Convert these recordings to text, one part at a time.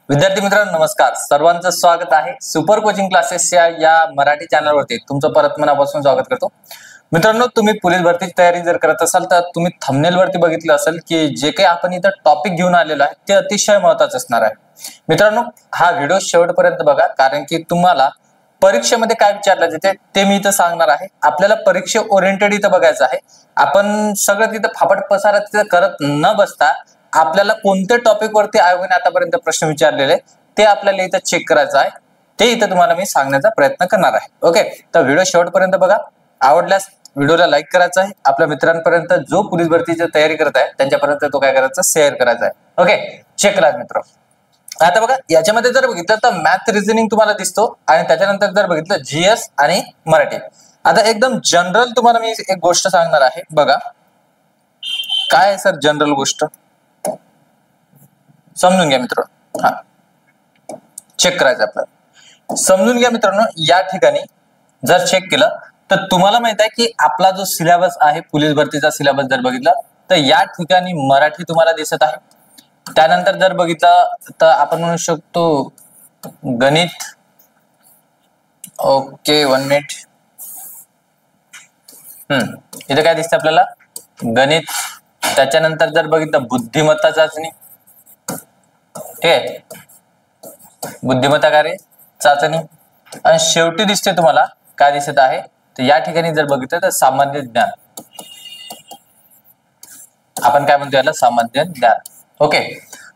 विद्यार्थी मित्रांनो नमस्कार, सर्वांचं स्वागत आहे सुपर कोचिंग क्लासेस या मराठी चॅनलवरती तुमचं परत मनापासून स्वागत करतो। मित्रांनो, तुम्ही पोलीस भरतीची तयारी जर करत असाल तर तुम्ही थंबनेल वरती बघितलं असेल की जे काही आपण इथं टॉपिक घेऊन आलेलो आहे ते अतिशय महत्त्वाचं असणार आहे। मित्रांनो, हा व्हिडिओ शेवटपर्यंत बघा, कारण की तुम्हाला परीक्षेमध्ये काय विचारलं जाते ते मी इथं सांगणार आहे। आपल्याला परीक्षे ओरिएंटेड इथं बघायचं आहे। आपण सगळं तिथं फापट पसारा तिथं करत न बसता आपल्याला कोणत्या टॉपिक वरती आयोगाने आतापर्यंत प्रश्न विचारलेले ते आपल्याला इथं चेक करायचं आहे। ते इथं तुम्हाला मी सांगण्याचा प्रयत्न करणार आहे। ओके, तर व्हिडिओ शेवटपर्यंत बघा। आवडल्यास व्हिडिओला लाईक करायचा आहे, आपल्या मित्रांपर्यंत जो पोलीस भरतीची तयारी करत आहे त्यांच्यापर्यंत तो काय करायचा, शेअर करायचा आहे। ओके, चेक करा मित्र। आता बघा, याच्यामध्ये जर बघितलं तर मॅथ रिझनिंग तुम्हाला दिसतो आणि त्याच्यानंतर जर बघितलं जीएस आणि मराठी। आता एकदम जनरल तुम्हाला मी एक गोष्ट सांगणार आहे, बघा काय आहे सर जनरल गोष्ट, समजून घ्या मित्रांनो। हा, चेक करायचं आपल्याला, समजून घ्या मित्रांनो। या ठिकाणी जर चेक केलं तर तुम्हाला माहित आहे की आपला जो सिलेबस आहे पोलीस भरतीचा सिलेबस जर बघितला तर या ठिकाणी मराठी तुम्हाला दिसत आहे। त्यानंतर जर बघितलं तर आपण म्हणू शकतो गणित, ओके 1 मिनिट, इथे काय दिसतं आपल्याला, गणित। त्याच्यानंतर जर बघितलं बुद्धिमत्ता चाचणी, ठीक आहे, बुद्धिमत्ता कार्य चाचणी, आणि शेवटी दिसते तुम्हाला काय दिसत आहे, तर या ठिकाणी जर बघितलं तर सामान्य ज्ञान, आपण काय म्हणतो याला, सामान्य ज्ञान। ओके,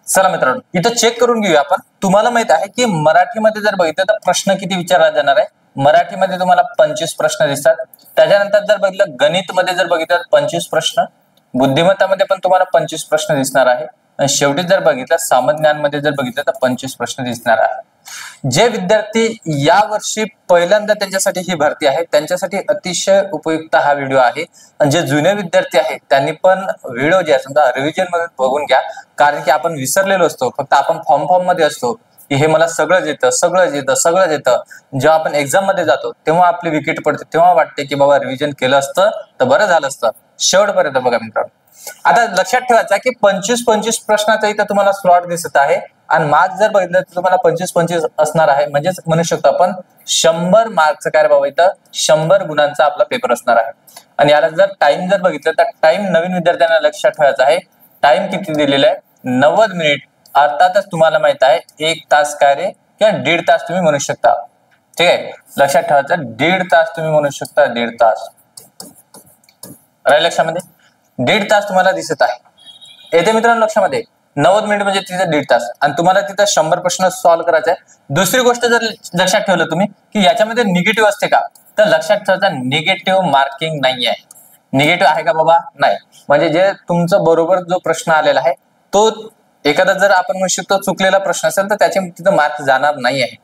चला मित्रांनो इथं चेक करून घेऊया आपण। तुम्हाला माहित आहे की मराठीमध्ये जर बघितलं तर प्रश्न किती विचारला जाणार आहे, मराठीमध्ये तुम्हाला 25 प्रश्न दिसतात। त्याच्यानंतर जर बघितलं गणित मध्ये जर बघितलं 25 प्रश्न, बुद्धिमत्तामध्ये पण तुम्हाला 25 प्रश्न दिसणार आहे, आणि शेवटी जर बघितलं सामान्य ज्ञान मध्ये जर बघितलं तर 25 प्रश्न दिसणार आहे। जे विद्यार्थी या वर्षी पहिल्यांदा त्यांच्यासाठी ही भरती आहे त्यांच्यासाठी अतिशय उपयुक्त हा व्हिडिओ आहे। आणि जे जुने विद्यार्थी आहेत त्यांनी पण व्हिडिओ जे समजा रिव्हिजन मध्ये बघून घ्या, कारण की आपण विसरलेलो असतो, फक्त आपण फॉर्म मध्ये असतो की हे मला सगळंच येतं सगळंच येतं सगळंच येतं। जेव्हा आपण एक्झाम मध्ये जातो तेव्हा आपली विकेट पडते, तेव्हा वाटते की बाबा रिव्हिजन केलं असतं तर बरं झालं असतं। शेवटपर्यंत बघा मित्रांनो। आता लक्षात ठेवायचं की 25 प्रश्नाचा इथं तुम्हाला स्लॉट दिसत आहे, आणि मार्क्स जर बघितलं तर तुम्हाला 25 असणार आहे, म्हणजेच म्हणू शकतो आपण 100 मार्क्सचं काय बाबा इथं 100 गुणांचा आपला पेपर असणार आहे। आणि याला जर टाइम जर बघितलं तर टाइम नवीन विद्यार्थ्यांना लक्षात ठेवायचा आहे, टाइम किती दिलेला आहे, 90 मिनिट। अर्थातच तुम्हाला माहित आहे 1 तास कार्य किंवा 1.5 तास तुम्ही म्हणू शकता, ठीक आहे, लक्षात ठेवायचं 1.5 तास तुम्ही म्हणू शकता, 1.5 तास राहील लक्षामध्ये, 1.5 तास तुम्हाला दिसत आहे। येथे मित्रांनो लक्षामध्ये 90 मिनिट म्हणजे तिथे 1.5 तास, आणि तुम्हाला तिथे 100 प्रश्न सॉल्व्ह करायचे आहे। दुसरी गोष्ट जर लक्षात ठेवलं तुम्ही की याच्यामध्ये निगेटिव्ह असते का, तर लक्षात ठेवायचं निगेटिव्ह मार्किंग नाही आहे। निगेटिव्ह आहे का बाबा, नाही, म्हणजे जे तुमचं बरोबर जो प्रश्न आलेला आहे तो एखादा जर आपण म्हणू शकतो चुकलेला प्रश्न असेल तर त्याचे तिथं मार्क जाणार नाही आहे।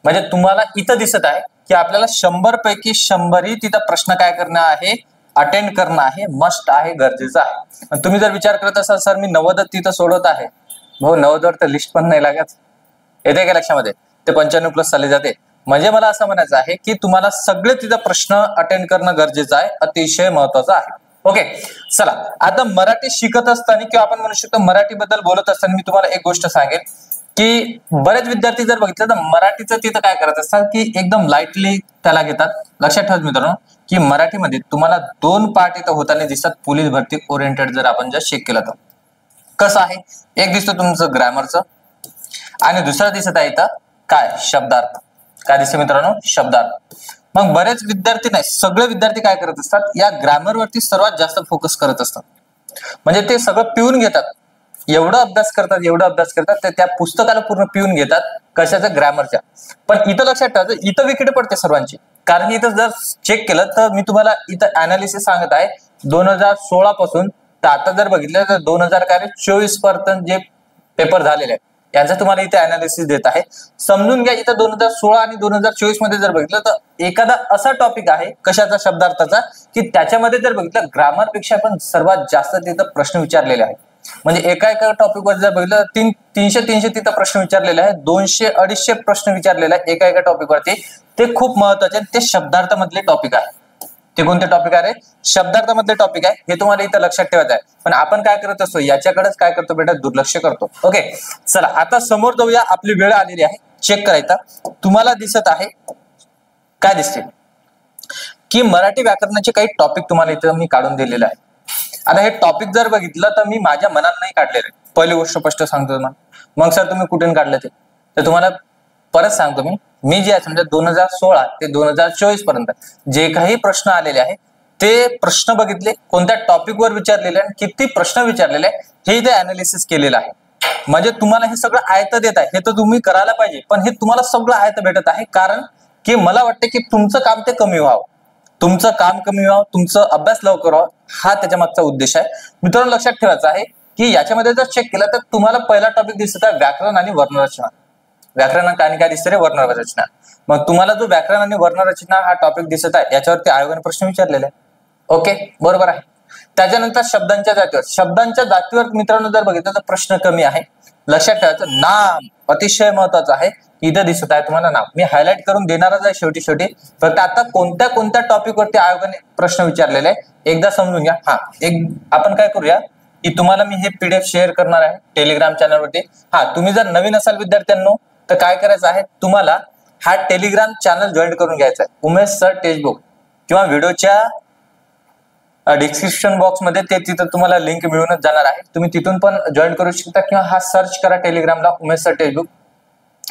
म्हणजे तुम्हाला इथं दिसत आहे की आपल्याला 100 पैकी 100 ही तिथं प्रश्न काय करणं आहे, अटेंड करणं आहे, मस्ट आहे, गरजेचं आहे। तुम्ही जर विचार करत असाल सर मी 90 तिथं सोडवत आहे, भाऊ 90 वर तर लिस्ट पण नाही लागत, येते का लक्षामध्ये, ते 95+ चालले जाते। म्हणजे मला असं म्हणायचं आहे की तुम्हाला सगळे तिथं प्रश्न अटेंड करणं गरजेचं आहे, अतिशय महत्वाचं आहे। ओके, चला आता मराठी शिकत असताना किंवा आपण म्हणू शकतो मराठी बद्दल बोलत असताना मी तुम्हाला एक गोष्ट सांगेन की बरेच विद्यार्थी जर बघितलं तर मराठीचं तिथं काय करत असतात की एकदम लाईटली त्याला घेतात। लक्षात ठेवा मित्रांनो की मराठीमध्ये तुम्हाला 2 पार्ट इथं होताना दिसतात पोलीस भरती ओरिएंटेड, जर आपण जर चेक केलं तर कसं आहे, एक दिसतो तुमचं ग्रामरचं आणि दुसरा दिसत आहे इथं काय, शब्दार्थ। काय दिसतं मित्रांनो, शब्दार्थ। मग बरेच विद्यार्थी नाही, सगळे विद्यार्थी काय करत असतात, या ग्रामर वरती सर्वात जास्त फोकस करत असतात, म्हणजे ते सगळं पिऊन घेतात, एवढं अभ्यास करतात तर त्या पुस्तकाला पूर्ण पिऊन घेतात, कशाचं, ग्रामरच्या। पण इथं लक्षात ठेवायचं इथं विकेट पडते सर्वांची, कारण की इथं जर चेक केलं तर मी तुम्हाला इथं अनालिसिस सांगत आहे 2016 पासून, तर आता जर बघितलं तर 2024 पर्यंत जे पेपर झालेले आहेत यांचा तुम्हाला इथे अनालिसिस देत आहे। समजून घ्या इथं 2016 आणि 2024 मध्ये जर बघितलं तर एखादा असा टॉपिक आहे कशाचा, शब्दार्थाचा, की त्याच्यामध्ये जर बघितलं ग्रामर पेक्षा पण सर्वात जास्त तिथं प्रश्न विचारलेले आहेत। म्हणजे एका टॉपिक वर जर बघितलं 300 तिथं प्रश्न विचारलेले आहेत, 200-250 प्रश्न विचारलेले आहेत एका टॉपिक वरती। ते खूप महत्वाचे, ते शब्दार्थ मधले टॉपिक आहे, हे कोणते टॉपिक आहे? शब्दार्थामधले टॉपिक आहे, हे तुम्हाला इथं लक्षात ठेवायचं आहे. पण आपण काय करत असतो, याच्याकडेच काय करतो बेटा, दुर्लक्ष करतो. ओके, चला आता समोर जाऊया. आपली वेळ आलेली आहे चेक करायचा. तुम्हाला दिसत आहे, काय दिसते की मराठी व्याकरणाचे काही टॉपिक तुम्हाला इथं मी काढून दिलेले आहे. आता हे टॉपिक जर बघितलं तर मी माझ्या मनात नाही काढलेले. पहिली गोष्ट स्पष्ट सांगतो तुम्हाला. मग सर तुम्ही कुठून काढलं ते, तर तुम्हाला परत सांगतो मी जे आहे समजा 2016 ते 2024 पर्यंत जे काही प्रश्न आलेले आहे ते प्रश्न बघितले, कोणत्या टॉपिकवर विचारलेले आणि किती प्रश्न विचारलेले हे इथे अनालिसिस केलेलं आहे. म्हणजे तुम्हाला हे सगळं आयत देत आहे, हे तर तुम्ही करायला पाहिजे, पण हे तुम्हाला सगळं आयत भेटत आहे कारण की मला वाटतं की तुमचं काम ते कमी व्हावं, तुमचं काम कमी व्हावं, तुमचं अभ्यास लवकर व्हावं, हा त्याच्या मागचा उद्देश आहे. मित्रांनो लक्षात ठेवायचं आहे की याच्यामध्ये जर चेक केलं तर तुम्हाला पहिला टॉपिक दिसत आहे व्याकरण आणि वर्णरचना. व्याकरण आणि काय दिसत रे, वर्णरचना. मग तुम्हाला जो व्याकरण आणि वर्णरचना हा टॉपिक दिसत आहे याच्यावरती आयोगाने प्रश्न विचारलेले आहे. ओके, बरोबर आहे. त्याच्यानंतर शब्दांच्या जातीवर, शब्दांच्या जातीवर मित्रांनो जर बघितलं तर प्रश्न कमी आहे. लक्षात ठेवायचं, नाम अतिशय महत्वाचं आहे. इथं दिसत आहे तुम्हाला नाम, मी हायलाइट करून देणारच आहे शेवटी. फक्त आता कोणत्या कोणत्या टॉपिक वरती आयोगाने प्रश्न विचारलेले आहे एकदा समजून घ्या. आपण काय करूया की तुम्हाला मी हे पीडीएफ शेअर करणार आहे टेलिग्राम चॅनलवरती. तुम्ही जर नवीन असाल विद्यार्थ्यांनो तर काय करायचं आहे, तुम्हाला हा टेलिग्राम चॅनल जॉईन करून घ्यायचा आहे. उमेश सर टेक्स्टबुक किंवा व्हिडिओच्या डिस्क्रिप्शन बॉक्स मध्ये ते तिथं तुम्हाला लिंक मिळूनच जाणार आहे. तुम्ही तिथून पण जॉईन करू शकता किंवा हा सर्च करा टेलिग्रामला उमेश सर टेक्स्टबुक.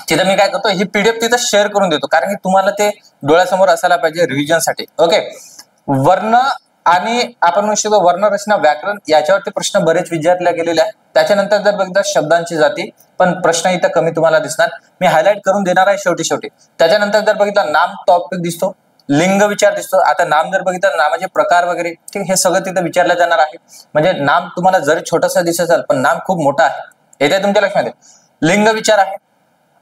तिथं मी काय करतो, ही पीडीएफ तिथं शेअर करून देतो कारण की तुम्हाला ते डोळ्यासमोर असायला पाहिजे रिव्हिजन साठी. ओके, वर्ण आणि आपण म्हणू शकतो वर्णरचना व्याकरण याच्यावरती प्रश्न बरेच विचारले गेलेले आहेत. त्याच्यानंतर जर बघितलं शब्दांची जाती, पण प्रश्न इथं कमी तुम्हाला दिसणार, मी हायलाइट करून देणार आहे शेवटी. त्याच्यानंतर जर बघितलं नाम टॉपिक दिसतो, लिंग विचार दिसतो. आता नाम जर बघितलं नामाचे प्रकार वगैरे ठीक, हे सगळं तिथं विचारलं जाणार आहे. म्हणजे नाम तुम्हाला जरी छोटंसं दिसत असेल पण नाम खूप मोठं आहे, येते तुमच्या लक्षात. लिंग विचार आहे.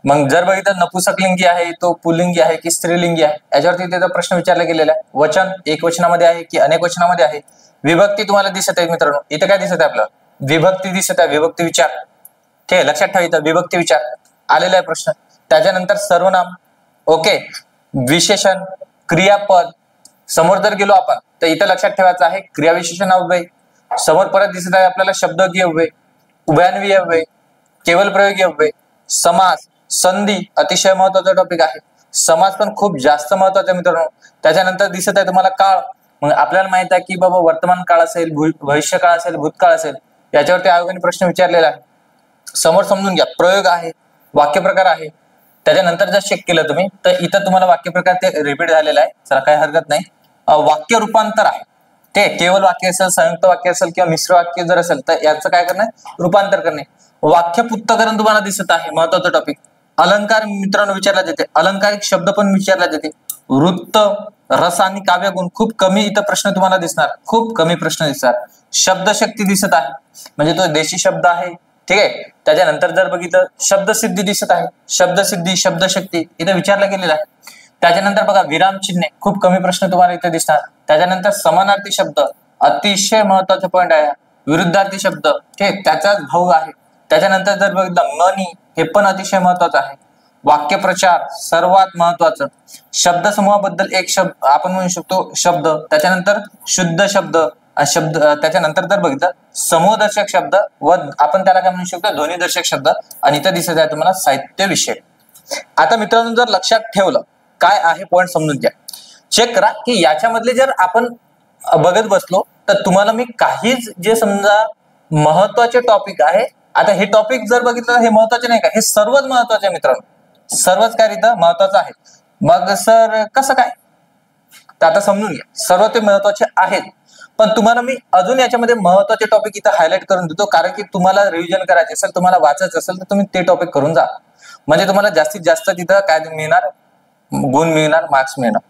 मग जर बघितलं नपुसकलिंगी आहे, तो पुल्लिंगी आहे की स्त्रीलिंगी आहे, याच्यावरती त्याचा प्रश्न विचारला गेलेला आहे. वचन एक वचनामध्ये आहे की अनेक वचनामध्ये आहे. विभक्ती तुम्हाला दिसत आहे मित्रांनो, इथे काय दिसत आहे आपलं, विभक्ती दिसत आहे, विभक्ती विचार. ठीक आहे, लक्षात ठेवायचं विभक्ती विचार आलेला आहे प्रश्न. त्याच्यानंतर सर्वनाम, ओके, विशेषण, क्रियापद. समोर जर गेलो आपण तर इथं लक्षात ठेवायचं आहे क्रियाविशेषण अव्यय. समोर परत दिसत आहे आपल्याला शब्दयोगी अव्यय, उभयान्वयी अव्यय, केवल प्रयोगी अव्यय, समास, संधी अतिशय महत्वाचा टॉपिक आहे. समास पण खूप जास्त महत्वाचा आहे मित्रांनो. त्याच्यानंतर दिसत आहे तुम्हाला काळ. मग आपल्याला माहित आहे की बाबा वर्तमान काळ असेल, भविष्य काळ असेल, भूतकाळ असेल, याच्यावरती आयोगाने प्रश्न विचारलेला आहे. समोर समजून घ्या, प्रयोग आहे, वाक्यप्रकार आहे. त्याच्यानंतर जर चेक केलं तुम्ही तर इथं तुम्हाला वाक्यप्रकार ते रिपीट झालेला आहे, चला काही हरकत नाही. वाक्य रूपांतर आहे, ते केवळ वाक्य असेल, संयुक्त वाक्य असेल किंवा मिश्र वाक्य जर असेल तर याचं काय करणे, रूपांतर करणे. वाक्य पुत्तकरण तुम्हाला दिसत आहे, महत्वाचा टॉपिक. अलंकार मित्रांनो विचारला जाते, अलंकारिक शब्द पण विचारला जाते. वृत्त, रस आणि काव्यगुण खूप कमी इथं प्रश्न तुम्हाला दिसणार, खूप कमी प्रश्न दिसणार. शब्दशक्ती दिसत आहे, म्हणजे तो देशी शब्द आहे. ठीक आहे, त्याच्यानंतर जर बघितलं शब्दसिद्धी दिसत आहे, शब्दसिद्धी, शब्दशक्ती इथे विचारला गेलेला आहे. त्याच्यानंतर बघा विराम चिन्हे, खूप कमी प्रश्न तुम्हाला इथे दिसणार. त्याच्यानंतर समानार्थी शब्द अतिशय महत्वाचा पॉईंट आहे. विरुद्धार्थी शब्द ठीक त्याचाच भाऊ आहे. त्याच्यानंतर जर बघितलं मनी, हे पण अतिशय महत्वाचं आहे. वाक्यप्रचार सर्वात महत्वाचं. शब्द समूहाबद्दल एक शब्द आपण म्हणू शकतो शब्द. त्याच्यानंतर शुद्ध शब्द, त्याच्यानंतर जर बघितलं समूहदर्शक शब्द व आपण त्याला काय म्हणू शकतो ध्वनिदर्शक शब्द. आणि इथं दिसत आहे तुम्हाला साहित्य विषय. आता मित्रांनो जर लक्षात ठेवलं काय आहे पॉईंट समजून घ्या. चेक करा की याच्यामधले जर आपण बघत बसलो तर तुम्हाला मी काहीच जे समजा महत्वाचे टॉपिक आहे, आता हे टॉपिक जर बघितलं हे महत्वाचे नाही का, हे सर्वच महत्वाचे आहे मित्रांनो, सर्वच काय इथं महत्वाचं आहे. मग सर कसं काय, तर आता समजून घ्या. सर्व ते महत्वाचे आहेत, पण तुम्हाला मी अजून याच्यामध्ये महत्वाचे टॉपिक इथं हायलाइट करून देतो कारण की तुम्हाला रिव्हिजन करायचे असेल, तुम्हाला वाचायचं असेल तर तुम्ही ते टॉपिक करून जा, म्हणजे तुम्हाला जास्तीत जास्त तिथं काय मिळणार, गुण मिळणार, मार्क्स मिळणार.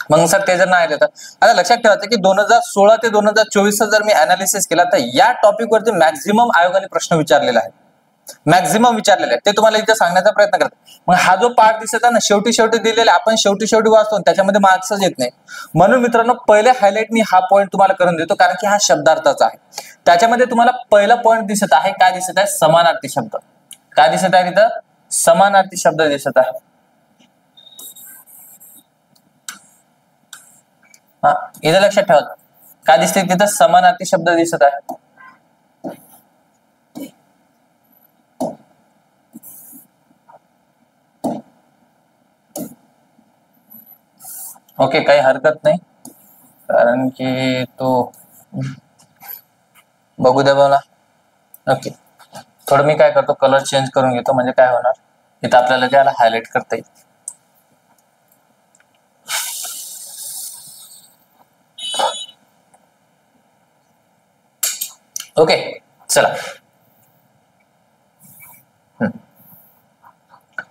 मग सर ते जर नाही आले तर आता लक्षात ठेवायचं की 2016 ते 2024 जर मी अनालिसिस केला तर या टॉपिक वरती मॅक्झिमम आयोगाने प्रश्न विचारलेला आहे, मॅक्झिमम विचारलेले आहे. ते तुम्हाला इथे सांगण्याचा प्रयत्न करतो. मग हा जो पार्ट दिसत आहे ना शेवटी दिलेला, आपण शेवटी वाचतो त्याच्यामध्ये मार्क्सच येत नाही. म्हणून मित्रांनो पहिले हायलाइट मी हा पॉईंट तुम्हाला करून देतो कारण की हा शब्दार्थाचा आहे. त्याच्यामध्ये तुम्हाला पहिला पॉईंट दिसत आहे, काय दिसत आहे, समानार्थी शब्द. काय दिसत आहे तिथं, समानार्थी शब्द दिसत आहे. हा, इथं लक्षात ठेवा काय दिसते तिथं समानार्थी शब्द दिसत आहे. ओके, काही हरकत नाही, कारण की तो बघू द्या मला. ओके, थोडं मी काय करतो, कलर चेंज करून घेतो, म्हणजे काय होणार, इथं आपल्याला त्याला हायलाइट करता येईल. ओके, चला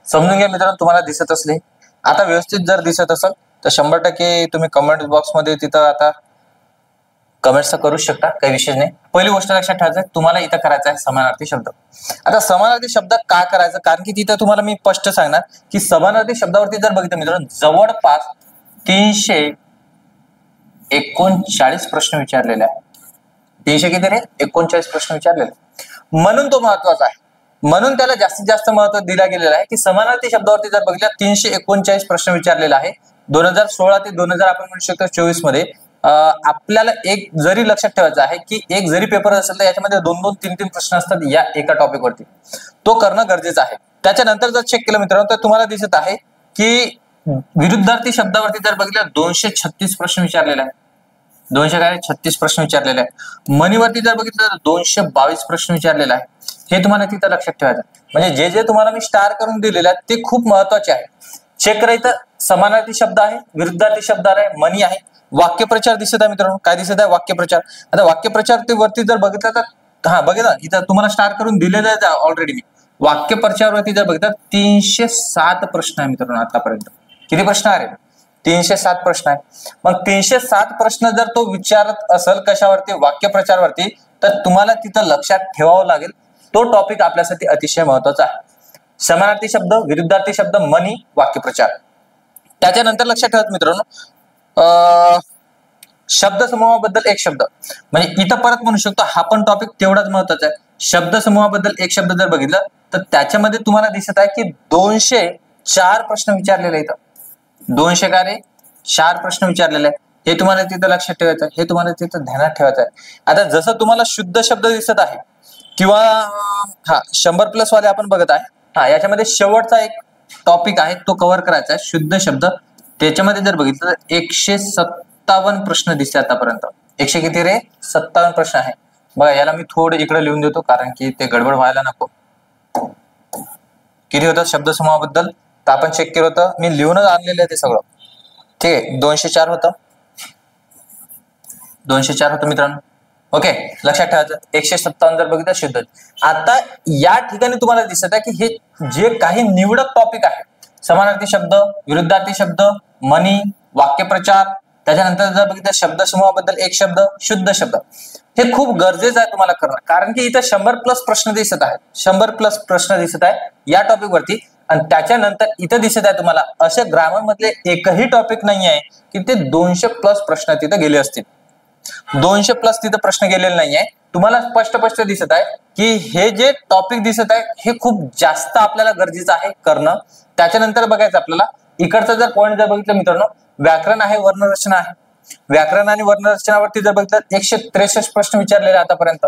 समजून घ्या मित्रांनो. तुम्हाला दिसत असले, आता व्यवस्थित जर दिसत असेल तर 100% तुम्ही कमेंट बॉक्स मध्ये तिथं आता कमेंट्स करू शकता, काही विषय नाही. पहिली गोष्ट लक्षात ठेवायचं, तुम्हाला इथं करायचं आहे समानार्थी शब्द. आता समानार्थी शब्द का करायचं, कारण की तिथं तुम्हाला मी स्पष्ट सांगणार की समानार्थी शब्दावरती जर बघितलं मित्रांनो, जवळपास 339 प्रश्न विचारलेले आहेत. 300 किती रे, 39 प्रश्न विचारलेले, म्हणून तो महत्वाचा आहे. म्हणून त्याला जास्तीत जास्त महत्व दिला गेलेलं आहे की समानार्थी शब्दावरती जर बघितलं 339 प्रश्न विचारलेला आहे. 2016 ते 2000 आपण म्हणू शकतो 24 मध्ये आपल्याला एक जरी लक्षात ठेवायचं आहे की एक जरी पेपर असेल तर याच्यामध्ये 2-2, 3-3 प्रश्न असतात या एका टॉपिकवरती, तो करणं गरजेचं आहे. त्याच्यानंतर जर चेक केलं मित्रांनो तर तुम्हाला दिसत आहे की विरुद्धार्थी शब्दावरती जर बघितलं 236 प्रश्न विचारलेले आहे. 236 प्रश्न विचारलेले आहे. मनीवरती जर बघितलं तर 222 प्रश्न विचारलेले आहे. हे तुम्हाला तिथं लक्षात ठेवायचं, म्हणजे जे जे तुम्हाला मी स्टार करून दिलेले आहेत ते खूप महत्वाचे आहे. चेक करायचं, समानार्थी शब्द आहे, विरुद्धार्थी शब्द आहे, मनी आहे, वाक्यप्रचार दिसत आहे मित्रांनो. काय दिसत आहे, वाक्यप्रचार. आता वाक्यप्रचार ते वरती जर बघितलं तर हा बघा, इथं तुम्हाला स्टार करून दिलेलं आहे ऑलरेडी मी. वाक्यप्रचारवरती जर बघितलं 307 प्रश्न आहे मित्रांनो आतापर्यंत. किती प्रश्न आहे, 307 प्रश्न आहे. मग 307 प्रश्न जर तो विचारत असेल कशावरती, वाक्यप्रचारवरती, तर तुम्हाला तिथं लक्षात ठेवावं लागेल तो टॉपिक आपल्यासाठी अतिशय महत्वाचा आहे. समानार्थी शब्द, विरुद्धार्थी शब्द, मनी, वाक्यप्रचार. त्याच्यानंतर लक्षात ठेवा मित्रांनो, शब्द समूहाबद्दल एक शब्द, म्हणजे इथं परत म्हणू शकतो हा पण टॉपिक तेवढाच महत्वाचा आहे. शब्द समूहाबद्दल एक शब्द जर बघितलं तर त्याच्यामध्ये तुम्हाला दिसत आहे की 204 प्रश्न विचारलेले आहेत. 204 प्रश्न विचारलेले आहे. हे तुम्हाला तिथं लक्षात ठेवायचं आहे, हे तुम्हाला तिथं ध्यानात ठेवायचं आहे. आता जसं तुम्हाला शुद्ध शब्द दिसत आहे किंवा हा 100+ वाले आपण बघत आहे, हा याच्यामध्ये शेवटचा एक टॉपिक आहे तो कव्हर करायचा आहे, शुद्ध शब्द. त्याच्यामध्ये जर बघितलं तर 157 प्रश्न दिसते आतापर्यंत. 100 किती रे, 57 प्रश्न आहे. बघा, याला मी थोडं इकडे लिहून देतो कारण की ते गडबड व्हायला नको. किती होतं शब्द समूहाबद्दल, तर आपण चेक केलं होतं, मी लिहूनच आणलेलं आहे ते सगळं. ठीक आहे, 204 होतं, 204 होतं मित्रांनो. ओके, लक्षात ठेवायचं. 157 जर बघितलं शुद्ध. आता या ठिकाणी तुम्हाला दिसत आहे की हे जे काही निवडक टॉपिक आहे, समानार्थी शब्द, विरुद्धार्थी शब्द, मनी, वाक्यप्रचार, त्याच्यानंतर जर बघितलं शब्द समूहाबद्दल एक शब्द, शुद्ध शब्द, हे खूप गरजेचं आहे तुम्हाला करणं, कारण की इथं 100+ प्रश्न दिसत आहे. 100+ प्रश्न दिसत आहे या टॉपिक वरती. आणि त्याच्यानंतर इथं दिसत आहे तुम्हाला असे ग्रामर मधले एकही टॉपिक नाही आहे की ते 200+ प्रश्न तिथं गेले असतील. 200+ तिथं प्रश्न गेलेले नाहीये. तुम्हाला स्पष्ट दिसत आहे की हे जे टॉपिक दिसत आहे हे खूप जास्त आपल्याला गरजेचं आहे करणं. त्याच्यानंतर बघायचं आपल्याला इकडचा जर पॉईंट जर बघितलं मित्रांनो, व्याकरण आहे, वर्णरचना आहे. व्याकरण आणि वर्णरचनावरती जर बघितलं 163 प्रश्न विचारलेले आतापर्यंत.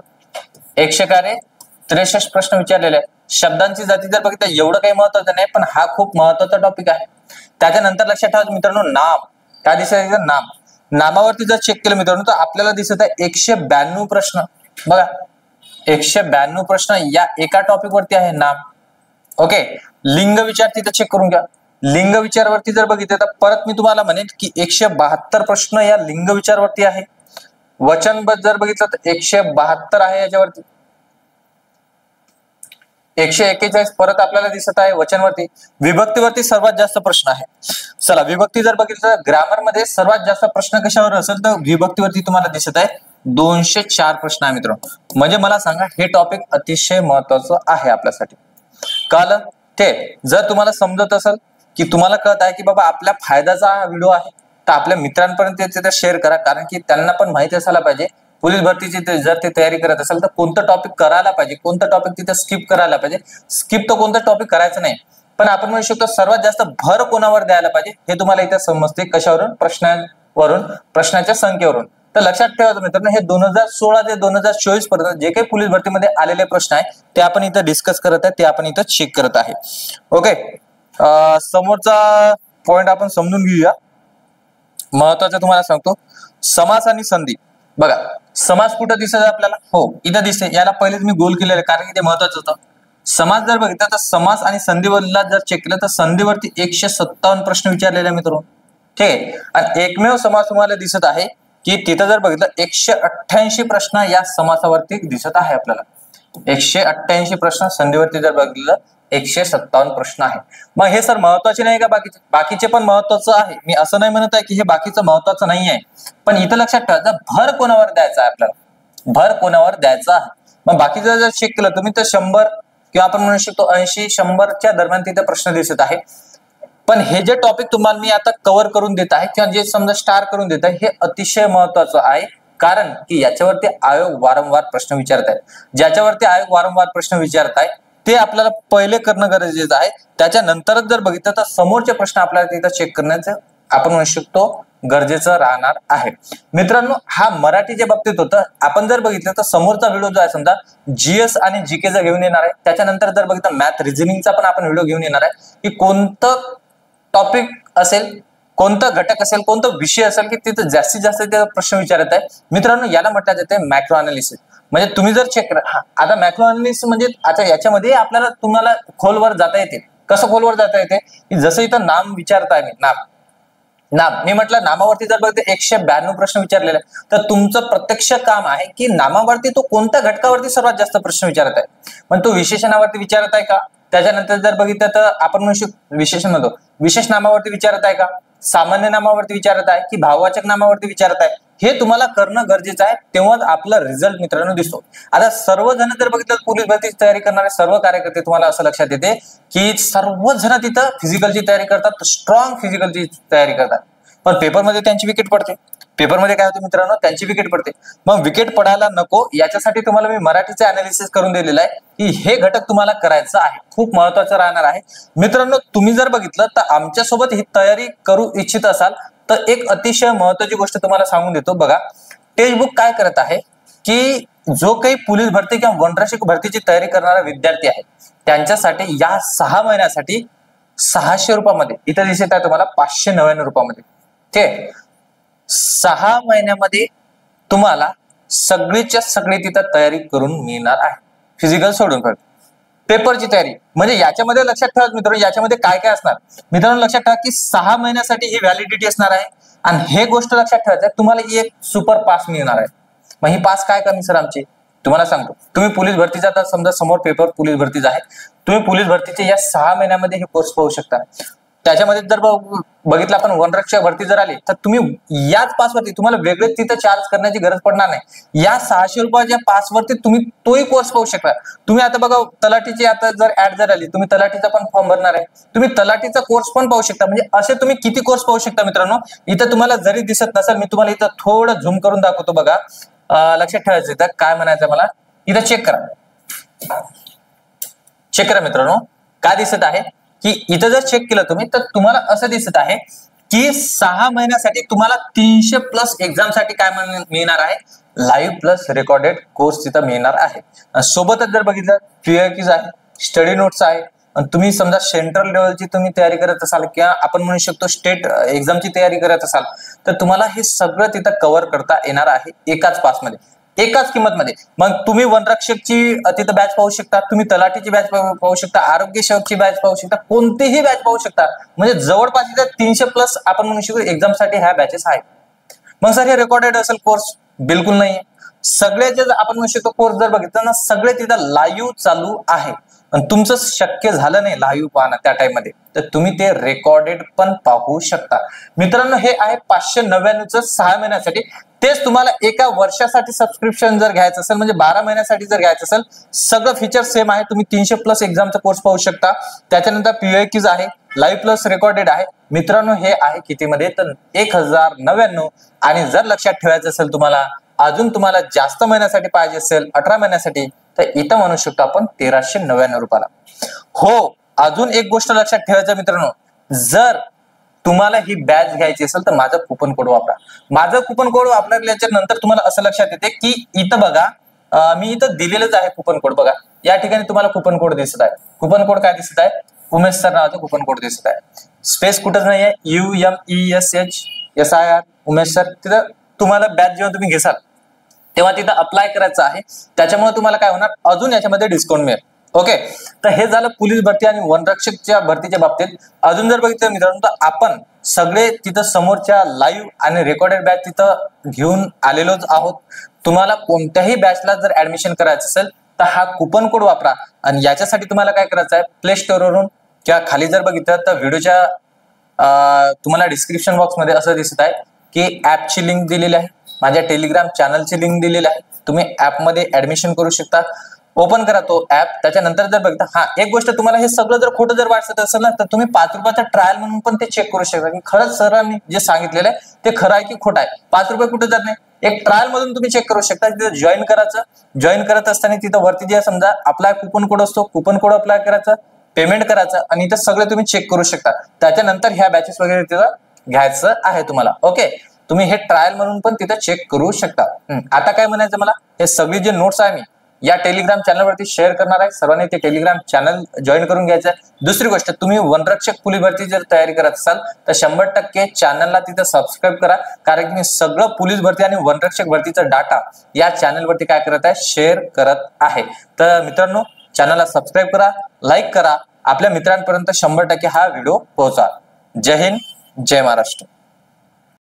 163 प्रश्न विचारलेले आहे. शब्दांची जाती जर बघितलं एवढं काही महत्वाचं नाही, पण हा खूप महत्वाचा टॉपिक आहे. त्याच्यानंतर लक्षात ठेवा मित्रांनो, नाम. काय दिसत आहे, नाम. नामावरती जर चेक केलं मित्रांनो तर आपल्याला दिसत आहे 192 प्रश्न. बघा, 192 प्रश्न या एका टॉपिक वरती आहे, नाम. ओके, लिंग विचार तिथे चेक करून घ्या. लिंग विचारवरती जर बघितलं तर परत मी तुम्हाला म्हणेन की 172 प्रश्न या लिंग विचारवरती आहे. वचनबद्ध जर बघितलं तर 172 आहे याच्यावरती. 141 परत आपल्याला दिसत आहे वचनवरती. विभक्तीवरती सर्वात जास्त प्रश्न आहे. चला, विभक्ती जर बघितलं तर ग्रामर मध्ये सर्वात जास्त प्रश्न कशावर असेल तर विभक्तीवरती तुम्हाला दिसत आहे 204 प्रश्न आहे मित्रांनो. म्हणजे मला सांगा हे टॉपिक अतिशय महत्वाचं आहे आपल्यासाठी. कळलं? ते जर तुम्हाला समजत असेल की तुम्हाला कळत आहे की बाबा आपल्या फायद्याचा हा व्हिडिओ आहे, तर आपल्या मित्रांपर्यंत तिथे शेअर करा, कारण की त्यांना पण माहिती असायला पाहिजे पोलीस भरतीची जर ते तयारी करत असेल तर कोणतं टॉपिक करायला पाहिजे, कोणतं टॉपिक तिथे स्किप करायला पाहिजे. स्किप तर कोणतं टॉपिक करायचं नाही, पण आपण म्हणू शकतो सर्वात जास्त भर कोणावर द्यायला पाहिजे हे तुम्हाला इथे समजते. कशावरून? प्रश्न वरून, प्रश्नाच्या संख्येवरून. तर लक्षात ठेवायचं मित्रांनो, हे 2016 ते 2024 पर्यंत जे काही पोलीस भरतीमध्ये आलेले प्रश्न आहे ते आपण इथं डिस्कस करत आहे, ते आपण इथं चेक करत आहे. ओके, समोरचा पॉइंट आपण समजून घेऊया. महत्वाचं तुम्हाला सांगतो, समास आणि संधी. बघा, समास कुठं दिसत आपल्याला? हो, इथं दिसते. याला पहिलेच मी गोल केलेलं कारण की ते महत्वाचं होतं. समास जर बघितला तर समास आणि संधीवरला जर चेक केलं तर संधीवरती 157 प्रश्न विचारलेले मित्रांनो. ठीक आहे, आणि एकमेव समास तुम्हाला दिसत आहे की तिथं जर बघितलं 188 प्रश्न या समासावरती दिसत आहे आपल्याला. 188 प्रश्न, संधीवरती जर बघितलं 157 प्रश्न आहे. मग हे सर महत्वाचे नाही का? बाकीचे पण महत्वाचं आहे. मी असं नाही म्हणत आहे की हे बाकीचं महत्वाचं नाही आहे, पण इथं लक्षात ठेवायचं भर कोणावर द्यायचा आहे आपल्याला, भर कोणावर द्यायचा आहे. मग बाकीचं जर चेक केलं तुम्ही तर 100 किंवा आपण म्हणू शकतो 80-100च्या दरम्यान तिथे प्रश्न दिसत आहे. पण हे जे टॉपिक तुम्हाला मी आता कव्हर करून देत आहे किंवा जे समजा स्टार करून देत आहे हे अतिशय महत्वाचं आहे, कारण की याच्यावरती आयोग वारंवार प्रश्न विचारत आहे. ज्याच्यावरती आयोग वारंवार प्रश्न विचारत आहे ते आपल्याला पहिले करणं गरजेचं आहे. त्याच्यानंतरच जर बघितलं तर समोरचे प्रश्न आपल्याला तिथं चेक करण्याचं आपण म्हणू शकतो गरजेचं राहणार आहे. मित्रांनो, हा मराठीच्या बाबतीत होतं. आपण जर बघितलं तर समोरचा व्हिडिओ जो आहे समजा जीएस आणि जीकेचा घेऊन येणार आहे. त्याच्यानंतर जर बघितलं मॅथ रिझनिंगचा पण आपण व्हिडिओ घेऊन येणार आहे की कोणतं टॉपिक असेल, कोणता घटक असेल, कोणता विषय असेल की तिथे जास्तीत जास्त ते प्रश्न विचारत आहे. मित्रांनो, याला म्हटलं जाते मॅक्रो अनालिसिस. म्हणजे तुम्ही जर चेक करा, आता मॅक्रो अनालिसिस म्हणजे आता याच्यामध्ये आपल्याला तुम्हाला खोलवर जाता येते. कसं खोलवर जाता येते की जसं इथं नाम विचारताय, मी नाम मी म्हटलं नामावरती जर बघते 192 प्रश्न विचारलेले आहे, तर तुमचं प्रत्यक्ष काम आहे की नामावरती तो कोणत्या घटकावरती सर्वात जास्त प्रश्न विचारत आहे. पण तो विशेषणावरती विचारत आहे का? त्याच्यानंतर जर बघितलं तर आपण म्हणू विशेषण म्हणतो विशेष नामावरती विचारत आहे का, सामान्य नामावरती विचारत आहे की भाववाचक नामावरती विचारत आहे, हे तुम्हाला करणं गरजेचं आहे. तेव्हाच आपला रिझल्ट मित्रांनो दिसतो. आता सर्वजण जर बघितलं पोलीस भरतीची तयारी करणारे सर्व कार्यकर्ते तुम्हाला असं लक्षात येते की सर्वच जण तिथं फिजिकलची तयारी करतात, स्ट्रॉंग फिजिकलची तयारी करतात. पण पेपरमध्ये त्यांची विकेट पडते. पेपरमध्ये काय होते मित्रांनो, त्यांची विकेट पडते. मग विकेट पडायला नको याच्यासाठी तुम्हाला मी मराठीचे अनालिसिस करून दिलेलं आहे की हे घटक तुम्हाला करायचं आहे, खूप महत्वाचं राहणार आहे. मित्रांनो, तुम्ही जर बघितलं तर आमच्यासोबत ही तयारी करू इच्छित असाल तर एक अतिशय महत्वाची गोष्ट तुम्हाला सांगून देतो. बघा, टेक्स्टबुक काय करत आहे की जो काही पोलीस भरती किंवा वनरक्षक भरतीची तयारी करणारा विद्यार्थी आहे त्यांच्यासाठी या 6 महिन्यासाठी 600 रुपयामध्ये, इथं दिसत आहे तुम्हाला 599 रुपयामध्ये. ठीक, 6 महिन्यामध्ये तुम्हाला सगळीच्या सगळी तिथं तयारी करून मिळणार आहे, फिजिकल सोडून फक्त पेपरची तयारी. म्हणजे याच्यामध्ये लक्षात ठेवा मित्रांनो, याच्यामध्ये काय काय असणार. मित्रांनो, लक्षात ठेवा की 6 महिन्यासाठी ही व्हॅलिडिटी असणार आहे. आणि हे गोष्ट लक्षात ठेवायचं, तुम्हाला एक सुपर पास मिळणार आहे. मग ही पास काय करणार सर आमची, तुम्हाला सांगतो. तुम्ही पोलीस भरतीचा आता समजा समोर पेपर पोलीस भरतीचा आहे, तुम्ही पोलीस भरतीचे या 6 महिन्यामध्ये हे कोर्स पाहू शकता. त्याच्यामध्ये जर बघितलं आपण वनरक्षक भरती जर आली तर तुम्ही याच पासवरती तुम्हाला वेगळे तिथं चार्ज करण्याची गरज पडणार नाही. या 600 रुपयाच्या पासवरती तुम्ही तोही कोर्स पाहू शकता. तुम्ही आता बघा तलाठीची आता जर ऍड जर आली, तुम्ही तलाठीचा पण फॉर्म भरणार आहे, तुम्ही तलाठीचा कोर्स पण पाहू शकता. म्हणजे असे तुम्ही किती कोर्स पाहू शकता मित्रांनो. इथं तुम्हाला जरी दिसत नसेल, मी तुम्हाला इथं थोडं झूम करून दाखवतो. बघा, लक्षात ठेवायचं इथं काय म्हणायचं मला, इथं चेक करा मित्रांनो, काय दिसत आहे की इथं जर चेक केलं तुम्ही तर तुम्हाला असं दिसत आहे की 6 महिन्यासाठी तुम्हाला 300+ एक्झाम साठी काय मिळणार आहे, लाईव्ह प्लस रेकॉर्डेड कोर्स तिथं मिळणार आहे. सोबतच जर बघितलं पीआयक्यूज आहे, स्टडी नोट्स आहे. आणि तुम्ही समजा सेंट्रल लेवलची तुम्ही तयारी करत असाल किंवा आपण म्हणू शकतो स्टेट एक्झामची तयारी करत असाल तर तुम्हाला हे सगळं तिथं कव्हर करता येणार आहे एकाच पासमध्ये, एकाच किंमतमध्ये. मग तुम्ही वनरक्षकची तिथं बॅच पाहू शकता, तुम्ही तलाठीची बॅच पाहू शकता, आरोग्य सेवकची बॅच पाहू शकता, कोणतीही बॅच पाहू शकता. म्हणजे जवळपास इथं 300+ आपण म्हणू शकतो एक्झाम साठी ह्या बॅचेस आहेत. मग सर हे रेकॉर्डेड असेल कोर्स, बिलकुल नाही. सगळे जे आपण म्हणू शकतो कोर्स जर बघितलं ना, सगळे तिथं लाईव्ह चालू आहे. आणि तुमचं शक्य झालं नाही लाईव्ह पाहणं त्या टाइम मध्ये, तर तुम्ही ते रेकॉर्डेड पण पाहू शकता. मित्रांनो, हे आहे 599चं 6 महिन्यासाठी. तेच तुम्हाला एका वर्षासाठी सबस्क्रिप्शन जर घ्यायचं असेल, म्हणजे 12 महिन्यासाठी जर घ्यायचं असेल, सगळं फीचर सेम आहे. तुम्ही 300+ एक्झामचा कोर्स पाहू शकता. त्याच्यानंतर पीआयक्यूज आहे, लाईव्ह प्लस रेकॉर्डेड आहे. मित्रांनो, हे आहे कितीमध्ये तर 1099. आणि जर लक्षात ठेवायचं असेल तुम्हाला, अजून तुम्हाला जास्त महिन्यासाठी पाहिजे असेल 18 महिन्यासाठी, तर इथं म्हणू शकतो आपण 1399 रुपयाला. हो, अजून एक गोष्ट लक्षात ठेवायचं मित्रांनो, जर तुम्हाला ही बॅच घ्यायची असेल तर माझं कुपन कोड वापरा. माझं कुपन कोड वापरल्याच्या नंतर तुम्हाला असं लक्षात येते की इथं बघा, मी इथं दिलेलंच आहे कुपन कोड. बघा या ठिकाणी तुम्हाला कुपन कोड दिसत आहे. कुपन कोड काय दिसत आहे? उमेश सर नावाचं कुपन कोड दिसत आहे. स्पेस कुठंच नाहीये. UMESHSIR Umesh sir. तिथं तुम्हाला बॅच जेव्हा तुम्ही घेसाल तेव्हा तिथं अप्लाय करायचं आहे. त्याच्यामुळे तुम्हाला काय होणार, अजून याच्यामध्ये डिस्काउंट मिळेल. ओके, तर हे झालं पोलीस भरती आणि वनरक्षकच्या भरतीच्या बाबतीत. अजून जर बघितलं मित्रांनो तर आपण सगळे तिथं समोरच्या लाईव्ह आणि रेकॉर्डेड बॅच तिथं घेऊन आलेलोच आहोत. तुम्हाला कोणत्याही बॅचला जर ऍडमिशन करायचं असेल तर हा कुपन कोड वापरा. आणि याच्यासाठी तुम्हाला काय करायचं आहे, प्ले स्टोअरवरून किंवा खाली जर बघितलं तर व्हिडिओच्या तुम्हाला डिस्क्रिप्शन बॉक्स मध्ये असं दिसत आहे की ऍपची लिंक दिलेली आहे, माझ्या टेलिग्राम चॅनलची लिंक दिलेली आहे. तुम्ही ऍपमध्ये ऍडमिशन करू शकता. ओपन करा तो ऍप. त्याच्यानंतर जर बघता, हा एक गोष्ट तुम्हाला हे सगळं जर खोटं जर वाटत असेल ना तर तुम्ही 5 रुपयाचा ट्रायल म्हणून पण ते चेक करू शकता की खरंच सरांनी जे सांगितलेलं आहे ते खरं आहे की खोटं आहे. 5 रुपये कुठे जात नाही. एक ट्रायल मधून तुम्ही चेक करू शकता. तिथे जॉईन करायचं. जॉईन करत असताना तिथं वरती जे समजा अप्लाय कुपन कोड असतो, कुपन कोड अप्लाय करायचं, पेमेंट करायचं आणि इथं सगळं तुम्ही चेक करू शकता. त्याच्यानंतर ह्या बॅचेस वगैरे तिथं घ्यायचं आहे तुम्हाला. ओके, तुम्ही हे ट्रायल म्हणून पण तिथं चेक करू शकता. आता काय म्हणायचं मला, हे सगळी जे नोट्स आहे मी या टेलिग्राम चॅनलवरती शेअर करणार आहे. सर्वांनी ते टेलिग्राम चॅनल जॉईन करून घ्यायचं आहे. दुसरी गोष्ट, तुम्ही वनरक्षक पोलीस भरती जर तयारी करत असाल तर 100% चॅनलला तिथं सबस्क्राईब करा. कारण की मी सगळं पोलीस भरती आणि वनरक्षक भरतीचा डाटा या चॅनलवरती काय करत आहे, शेअर करत आहे. तर मित्रांनो, चॅनलला सबस्क्राईब करा, लाईक करा, आपल्या मित्रांपर्यंत 100% हा व्हिडिओ पोहोचा. जय हिंद, जय महाराष्ट्र.